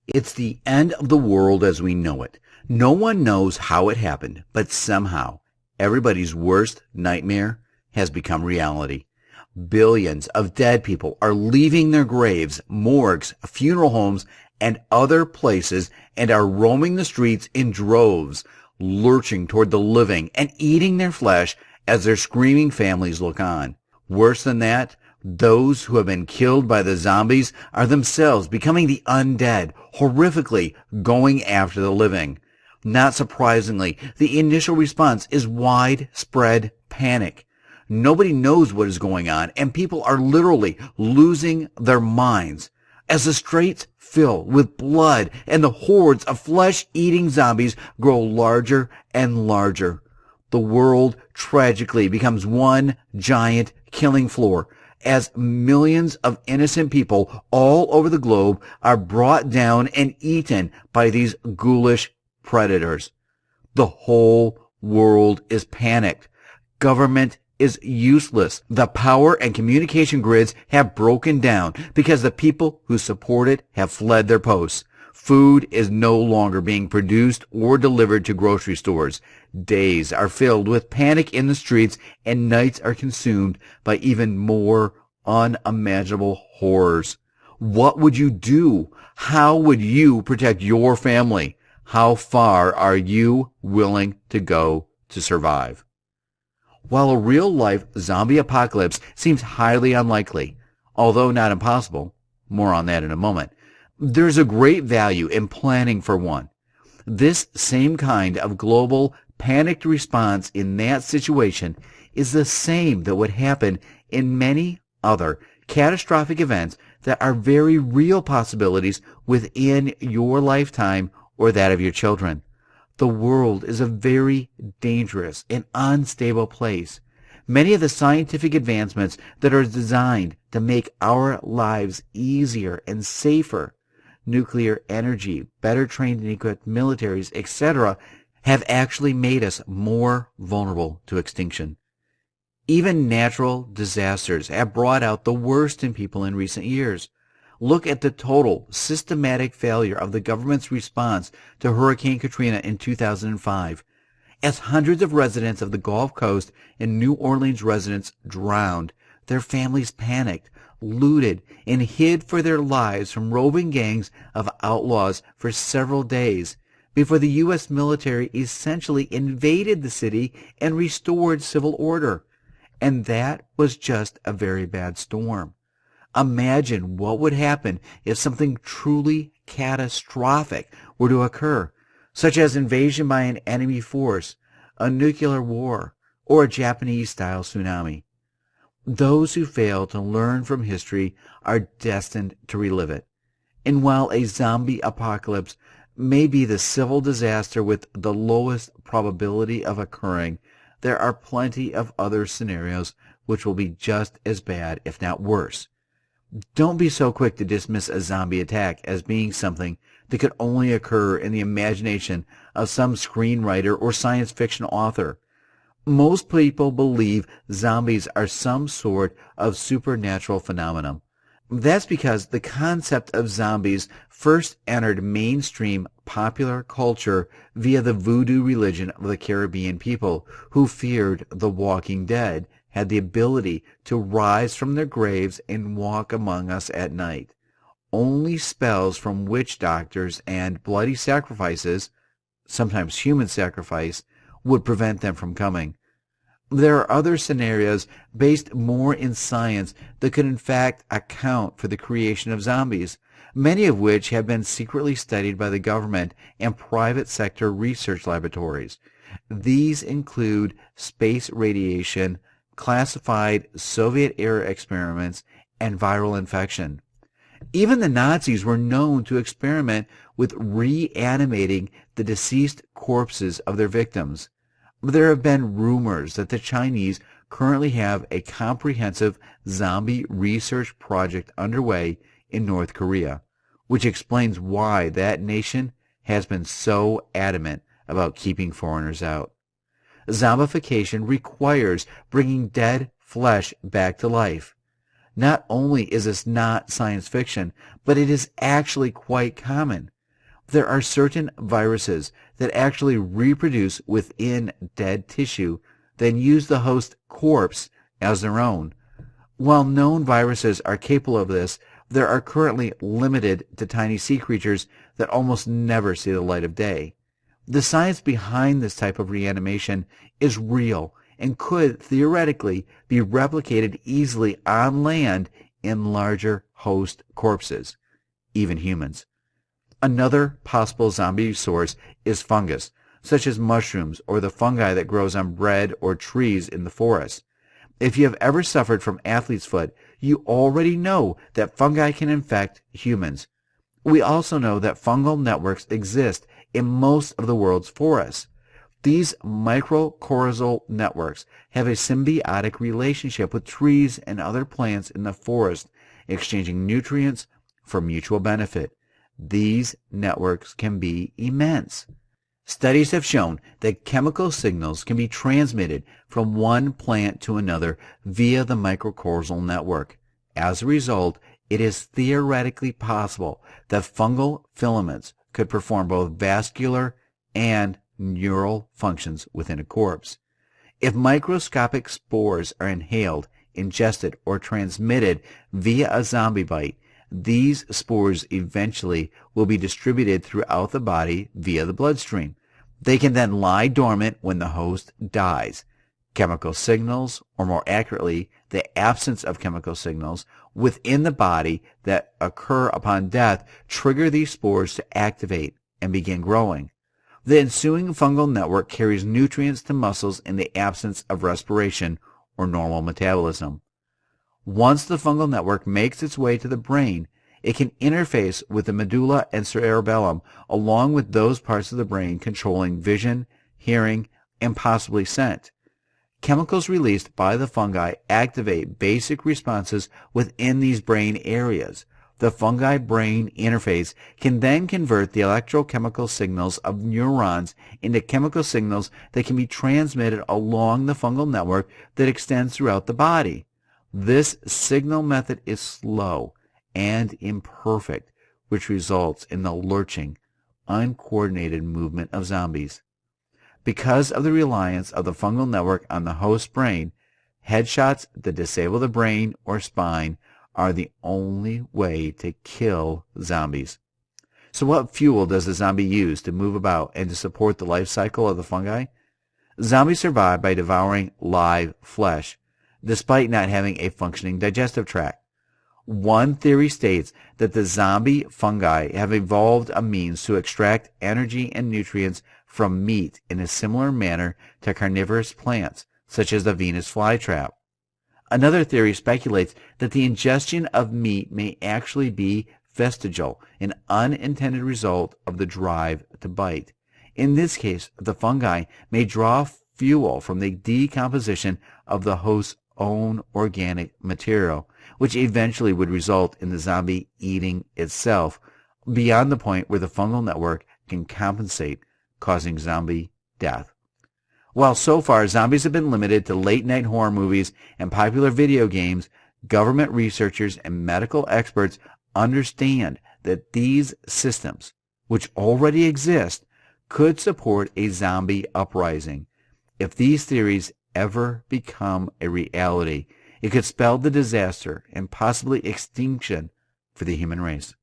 It's the end of the world as we know it. No one knows how it happened, but somehow everybody's worst nightmare has become reality. Billions of dead people are leaving their graves, morgues, funeral homes, and other places and are roaming the streets in droves, lurching toward the living and eating their flesh as their screaming families look on. Worse than that, those who have been killed by the zombies are themselves becoming the undead, horrifically going after the living. Not surprisingly, the initial response is widespread panic. Nobody knows what is going on, and people are literally losing their minds as the streets fill with blood and the hordes of flesh-eating zombies grow larger and larger. The world tragically becomes one giant killing floor as millions of innocent people all over the globe are brought down and eaten by these ghoulish predators. The whole world is panicked. Government is useless. The power and communication grids have broken down because the people who support it have fled their posts. Food is no longer being produced or delivered to grocery stores. Days are filled with panic in the streets, and nights are consumed by even more unimaginable horrors. What would you do? How would you protect your family? How far are you willing to go to survive? While a real-life zombie apocalypse seems highly unlikely, although not impossible, more on that in a moment, there's a great value in planning for one. This same kind of global panicked response in that situation is the same that would happen in many other catastrophic events that are very real possibilities within your lifetime or that of your children. The world is a very dangerous and unstable place. Many of the scientific advancements that are designed to make our lives easier and safer, nuclear energy, better trained and equipped militaries, etc., have actually made us more vulnerable to extinction. Even natural disasters have brought out the worst in people in recent years. Look at the total, systematic failure of the government's response to Hurricane Katrina in 2005. As hundreds of residents of the Gulf Coast and New Orleans residents drowned, their families panicked, looted, and hid for their lives from roving gangs of outlaws for several days before the U.S. military essentially invaded the city and restored civil order. And that was just a very bad storm. Imagine what would happen if something truly catastrophic were to occur, such as invasion by an enemy force, a nuclear war, or a Japanese-style tsunami. Those who fail to learn from history are destined to relive it. And while a zombie apocalypse may be the civil disaster with the lowest probability of occurring, there are plenty of other scenarios which will be just as bad, if not worse. Don't be so quick to dismiss a zombie attack as being something that could only occur in the imagination of some screenwriter or science fiction author. Most people believe zombies are some sort of supernatural phenomenon. That's because the concept of zombies first entered mainstream popular culture via the voodoo religion of the Caribbean people who feared the walking dead had the ability to rise from their graves and walk among us at night. Only spells from witch doctors and bloody sacrifices, sometimes human sacrifice, would prevent them from coming. There are other scenarios based more in science that could in fact account for the creation of zombies, many of which have been secretly studied by the government and private sector research laboratories. These include space radiation, classified Soviet-era experiments, and viral infection. Even the Nazis were known to experiment with reanimating the deceased corpses of their victims. There have been rumors that the Chinese currently have a comprehensive zombie research project underway in North Korea, which explains why that nation has been so adamant about keeping foreigners out. Zombification requires bringing dead flesh back to life. Not only is this not science fiction, but it is actually quite common. There are certain viruses that actually reproduce within dead tissue, then use the host corpse as their own. While known viruses are capable of this, they are currently limited to tiny sea creatures that almost never see the light of day. The science behind this type of reanimation is real and could theoretically be replicated easily on land in larger host corpses, even humans. Another possible zombie source is fungus, such as mushrooms or the fungi that grows on bread or trees in the forest. If you have ever suffered from athlete's foot, you already know that fungi can infect humans. We also know that fungal networks exist in most of the world's forests. These mycorrhizal networks have a symbiotic relationship with trees and other plants in the forest, exchanging nutrients for mutual benefit. These networks can be immense. Studies have shown that chemical signals can be transmitted from one plant to another via the mycorrhizal network. As a result, it is theoretically possible that fungal filaments could perform both vascular and neural functions within a corpse. If microscopic spores are inhaled, ingested, or transmitted via a zombie bite, these spores eventually will be distributed throughout the body via the bloodstream. They can then lie dormant when the host dies. Chemical signals, or more accurately, the absence of chemical signals within the body that occur upon death, trigger these spores to activate and begin growing. The ensuing fungal network carries nutrients to muscles in the absence of respiration or normal metabolism. Once the fungal network makes its way to the brain, it can interface with the medulla and cerebellum, along with those parts of the brain controlling vision, hearing, and possibly scent. Chemicals released by the fungi activate basic responses within these brain areas. The fungi-brain interface can then convert the electrochemical signals of neurons into chemical signals that can be transmitted along the fungal network that extends throughout the body. This signal method is slow and imperfect, which results in the lurching, uncoordinated movement of zombies. Because of the reliance of the fungal network on the host brain, headshots that disable the brain or spine are the only way to kill zombies. So what fuel does the zombie use to move about and to support the life cycle of the fungi? Zombies survive by devouring live flesh, despite not having a functioning digestive tract. One theory states that the zombie fungi have evolved a means to extract energy and nutrients from meat in a similar manner to carnivorous plants, such as the Venus flytrap. Another theory speculates that the ingestion of meat may actually be vestigial, an unintended result of the drive to bite. In this case, the fungi may draw fuel from the decomposition of the host's own organic material, which eventually would result in the zombie eating itself, beyond the point where the fungal network can compensate, causing zombie death. While so far zombies have been limited to late-night horror movies and popular video games, government researchers and medical experts understand that these systems, which already exist, could support a zombie uprising. If these theories ever become a reality, it could spell the disaster and possibly extinction for the human race.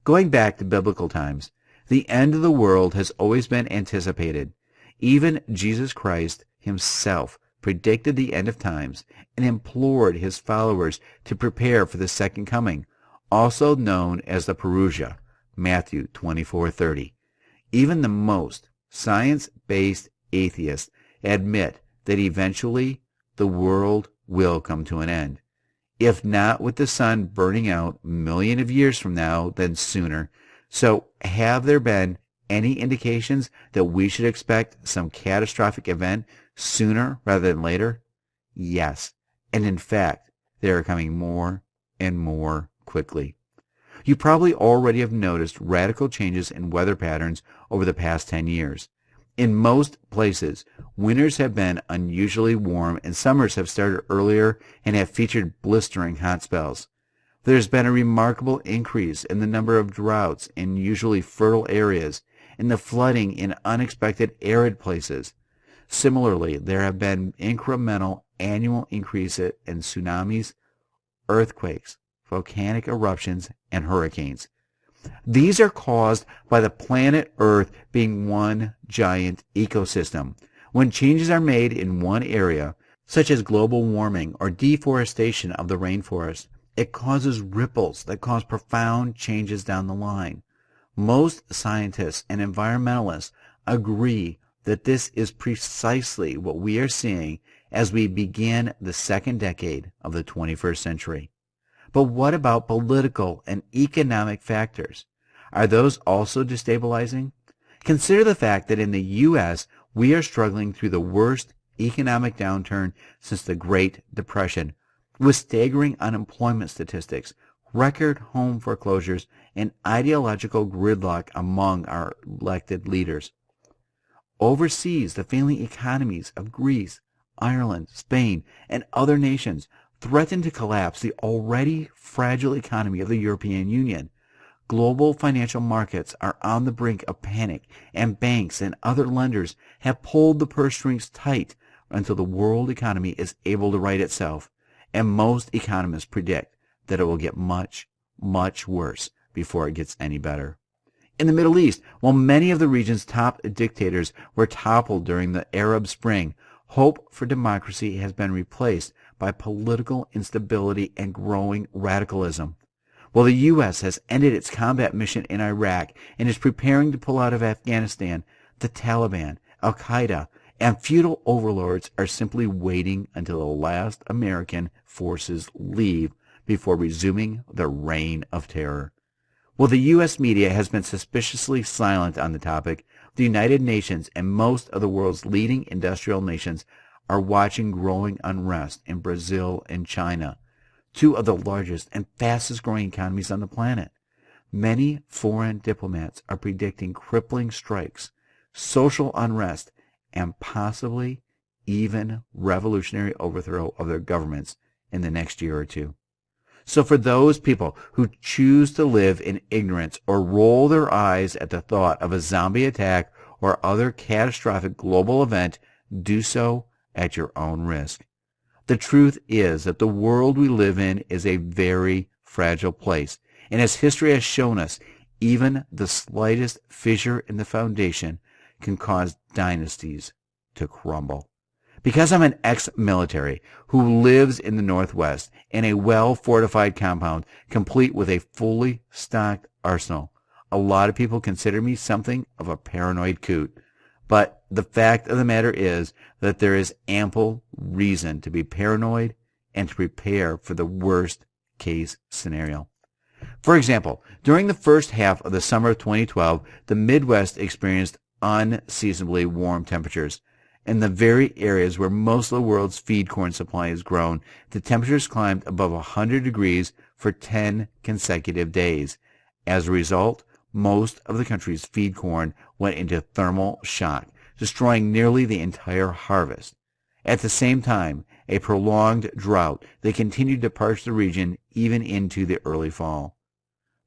Going back to biblical times, the end of the world has always been anticipated. Even Jesus Christ himself predicted the end of times and implored his followers to prepare for the second coming, also known as the Parousia, Matthew 24:30. Even the most science-based atheists admit that eventually the world will come to an end. If not with the sun burning out a million of years from now, then sooner. So have there been any indications that we should expect some catastrophic event sooner rather than later? Yes, and in fact, they are coming more and more quickly. You probably already have noticed radical changes in weather patterns over the past 10 years. In most places, winters have been unusually warm and summers have started earlier and have featured blistering hot spells. There's been a remarkable increase in the number of droughts in usually fertile areas and the flooding in unexpected arid places. Similarly, there have been incremental annual increases in tsunamis, earthquakes, volcanic eruptions, and hurricanes. These are caused by the planet Earth being one giant ecosystem. When changes are made in one area, such as global warming or deforestation of the rainforest, it causes ripples that cause profound changes down the line. Most scientists and environmentalists agree that this is precisely what we are seeing as we begin the second decade of the 21st century. But what about political and economic factors? Are those also destabilizing? Consider the fact that in the U.S., we are struggling through the worst economic downturn since the Great Depression, with staggering unemployment statistics, record home foreclosures, and ideological gridlock among our elected leaders. Overseas, the failing economies of Greece, Ireland, Spain, and other nations threaten to collapse the already fragile economy of the European Union. Global financial markets are on the brink of panic, and banks and other lenders have pulled the purse strings tight until the world economy is able to right itself, and most economists predict that it will get much, much worse before it gets any better. In the Middle East, while many of the region's top dictators were toppled during the Arab Spring, hope for democracy has been replaced by political instability and growing radicalism. While the U.S. has ended its combat mission in Iraq and is preparing to pull out of Afghanistan, the Taliban, Al-Qaeda, and feudal overlords are simply waiting until the last American forces leave before resuming their reign of terror. While the U.S. media has been suspiciously silent on the topic, the United Nations and most of the world's leading industrial nations are watching growing unrest in Brazil and China, two of the largest and fastest growing economies on the planet. Many foreign diplomats are predicting crippling strikes, social unrest, and possibly even revolutionary overthrow of their governments in the next year or two. So for those people who choose to live in ignorance or roll their eyes at the thought of a zombie attack or other catastrophic global event, do so at your own risk. The truth is that the world we live in is a very fragile place, and as history has shown us, even the slightest fissure in the foundation can cause dynasties to crumble. Because I'm an ex-military who lives in the Northwest in a well-fortified compound complete with a fully stocked arsenal, a lot of people consider me something of a paranoid coot. But the fact of the matter is that there is ample reason to be paranoid and to prepare for the worst case scenario. For example, during the first half of the summer of 2012, the Midwest experienced unseasonably warm temperatures. In the very areas where most of the world's feed corn supply is grown, the temperatures climbed above 100 degrees for 10 consecutive days. As a result, most of the country's feed corn went into thermal shock, destroying nearly the entire harvest. At the same time, a prolonged drought that continued to parch the region even into the early fall.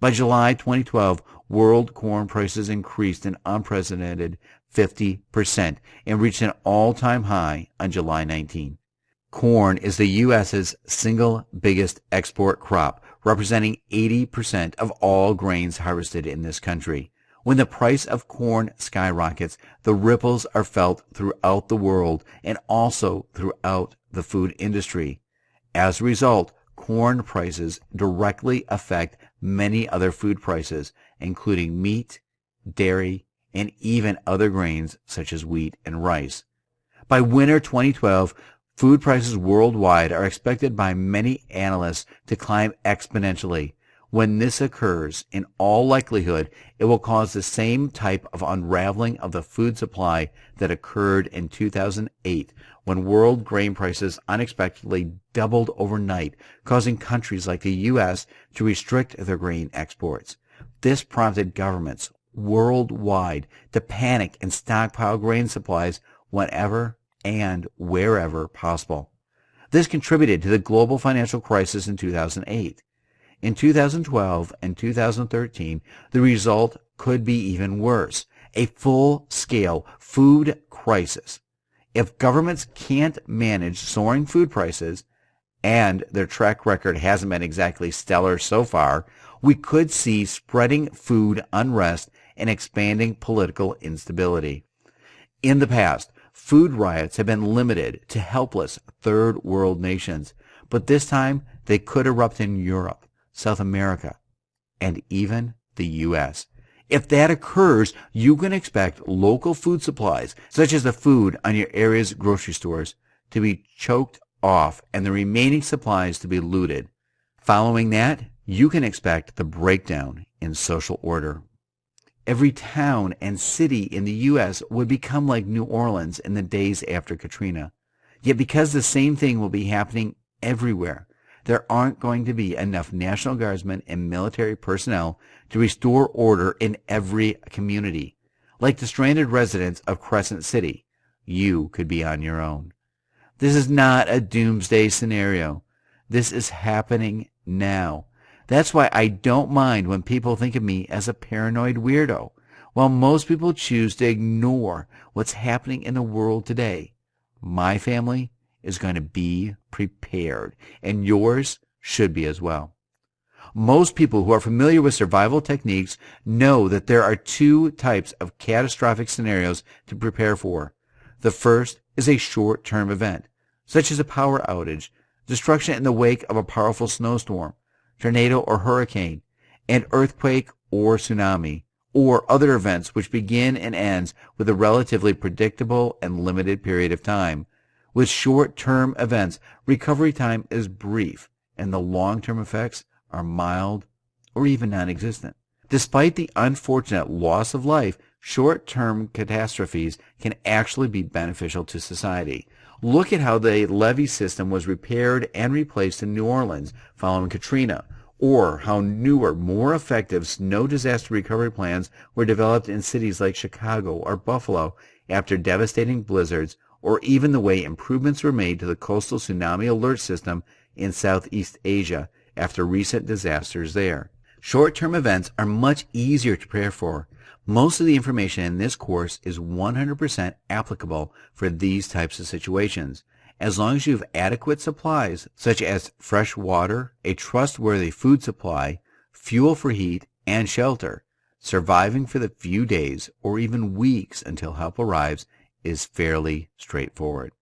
By July 2012, world corn prices increased an unprecedented 50% and reached an all-time high on July 19. Corn is the U.S.'s single biggest export crop, representing 80% of all grains harvested in this country. When the price of corn skyrockets, the ripples are felt throughout the world and also throughout the food industry. As a result, corn prices directly affect many other food prices, including meat, dairy, and even other grains such as wheat and rice. By winter 2012, food prices worldwide are expected by many analysts to climb exponentially. When this occurs, in all likelihood, it will cause the same type of unraveling of the food supply that occurred in 2008, when world grain prices unexpectedly doubled overnight, causing countries like the U.S. to restrict their grain exports. This prompted governments worldwide to panic and stockpile grain supplies whenever and wherever possible. This contributed to the global financial crisis in 2008. In 2012 and 2013, the result could be even worse, a full-scale food crisis. If governments can't manage soaring food prices, and their track record hasn't been exactly stellar so far, we could see spreading food unrest and expanding political instability. In the past, food riots have been limited to helpless third world nations, but this time they could erupt in Europe, South America, and even the U.S. If that occurs, you can expect local food supplies, such as the food on your area's grocery stores, to be choked off and the remaining supplies to be looted. Following that, you can expect the breakdown in social order. Every town and city in the U.S. would become like New Orleans in the days after Katrina. Yet because the same thing will be happening everywhere, there aren't going to be enough National Guardsmen and military personnel to restore order in every community. Like the stranded residents of Crescent City, you could be on your own. This is not a doomsday scenario. This is happening now. That's why I don't mind when people think of me as a paranoid weirdo. While most people choose to ignore what's happening in the world today, my family is going to be prepared, and yours should be as well. Most people who are familiar with survival techniques know that there are two types of catastrophic scenarios to prepare for. The first is a short-term event, such as a power outage, destruction in the wake of a powerful snowstorm, tornado or hurricane, an earthquake or tsunami, or other events which begin and ends with a relatively predictable and limited period of time. With short-term events, recovery time is brief, and the long-term effects are mild or even non-existent. Despite the unfortunate loss of life, short-term catastrophes can actually be beneficial to society. Look at how the levee system was repaired and replaced in New Orleans following Katrina, or how newer, more effective snow disaster recovery plans were developed in cities like Chicago or Buffalo after devastating blizzards, or even the way improvements were made to the coastal tsunami alert system in Southeast Asia after recent disasters there. Short-term events are much easier to prepare for. Most of the information in this course is 100% applicable for these types of situations. As long as you have adequate supplies, such as fresh water, a trustworthy food supply, fuel for heat, and shelter, surviving for the few days or even weeks until help arrives is fairly straightforward.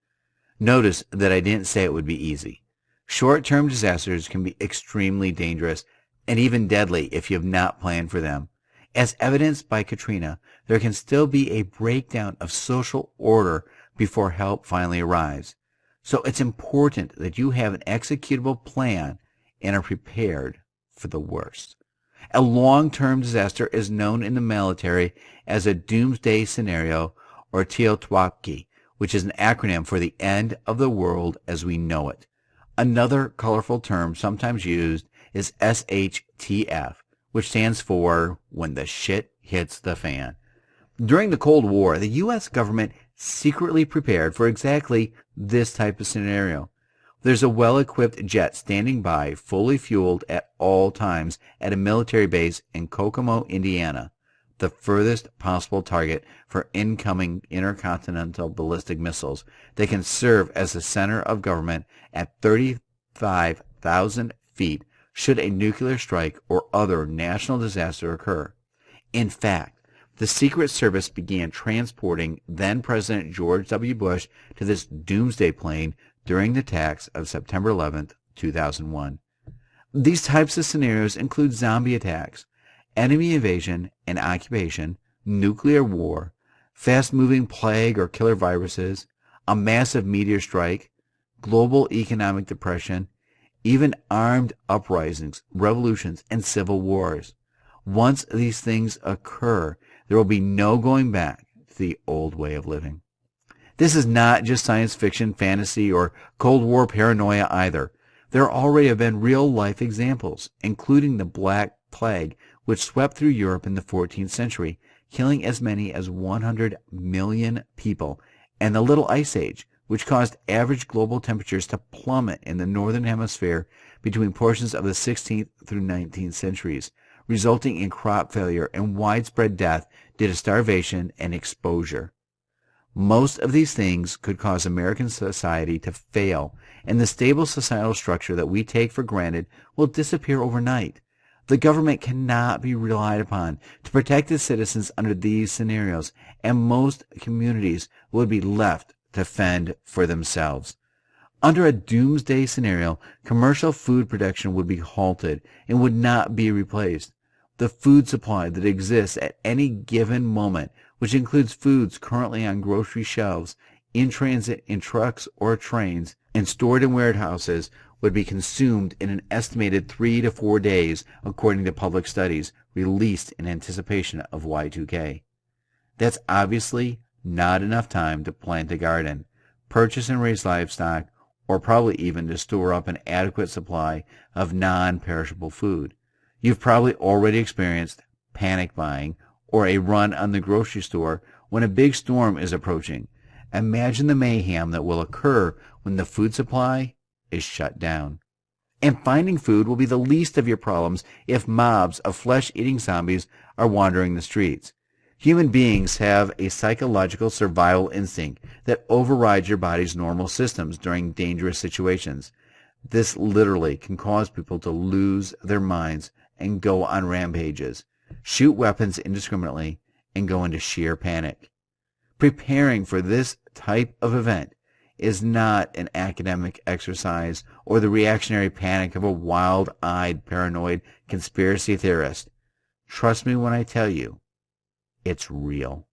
Notice that I didn't say it would be easy. Short-term disasters can be extremely dangerous and even deadly if you have not planned for them. As evidenced by Katrina, there can still be a breakdown of social order before help finally arrives. So it's important that you have an executable plan and are prepared for the worst. A long-term disaster is known in the military as a doomsday scenario, or TEOTWAWKI, which is an acronym for the end of the world as we know it. Another colorful term sometimes used is SHTF, which stands for when the shit hits the fan. During the Cold War, the U.S. government secretly prepared for exactly this type of scenario. There's a well-equipped jet standing by, fully fueled at all times at a military base in Kokomo, Indiana, the furthest possible target for incoming intercontinental ballistic missiles that can serve as the center of government at 35,000 feet should a nuclear strike or other national disaster occur. In fact, the Secret Service began transporting then-President George W. Bush to this doomsday plane during the attacks of September 11, 2001. These types of scenarios include zombie attacks, enemy invasion and occupation, nuclear war, fast-moving plague or killer viruses, a massive meteor strike, global economic depression, even armed uprisings, revolutions, and civil wars. Once these things occur, there will be no going back to the old way of living. This is not just science fiction, fantasy, or Cold War paranoia either. There already have been real-life examples, including the Black Plague, which swept through Europe in the 14th century, killing as many as 100 million people, and the Little Ice Age, which caused average global temperatures to plummet in the northern hemisphere between portions of the 16th through 19th centuries, resulting in crop failure and widespread death due to starvation and exposure. Most of these things could cause American society to fail, and the stable societal structure that we take for granted will disappear overnight. The government cannot be relied upon to protect its citizens under these scenarios, and most communities would be left to fend for themselves. Under a doomsday scenario, commercial food production would be halted and would not be replaced. The food supply that exists at any given moment, which includes foods currently on grocery shelves, in transit in trucks or trains, and stored in warehouses, would be consumed in an estimated 3 to 4 days, according to public studies released in anticipation of Y2K. That's obviously not enough time to plant a garden, purchase and raise livestock, or probably even to store up an adequate supply of non-perishable food. You've probably already experienced panic buying or a run on the grocery store when a big storm is approaching. Imagine the mayhem that will occur when the food supply is shut down. And finding food will be the least of your problems if mobs of flesh-eating zombies are wandering the streets. Human beings have a psychological survival instinct that overrides your body's normal systems during dangerous situations. This literally can cause people to lose their minds and go on rampages, shoot weapons indiscriminately, and go into sheer panic. Preparing for this type of event is not an academic exercise or the reactionary panic of a wild-eyed, paranoid conspiracy theorist. Trust me when I tell you, it's real.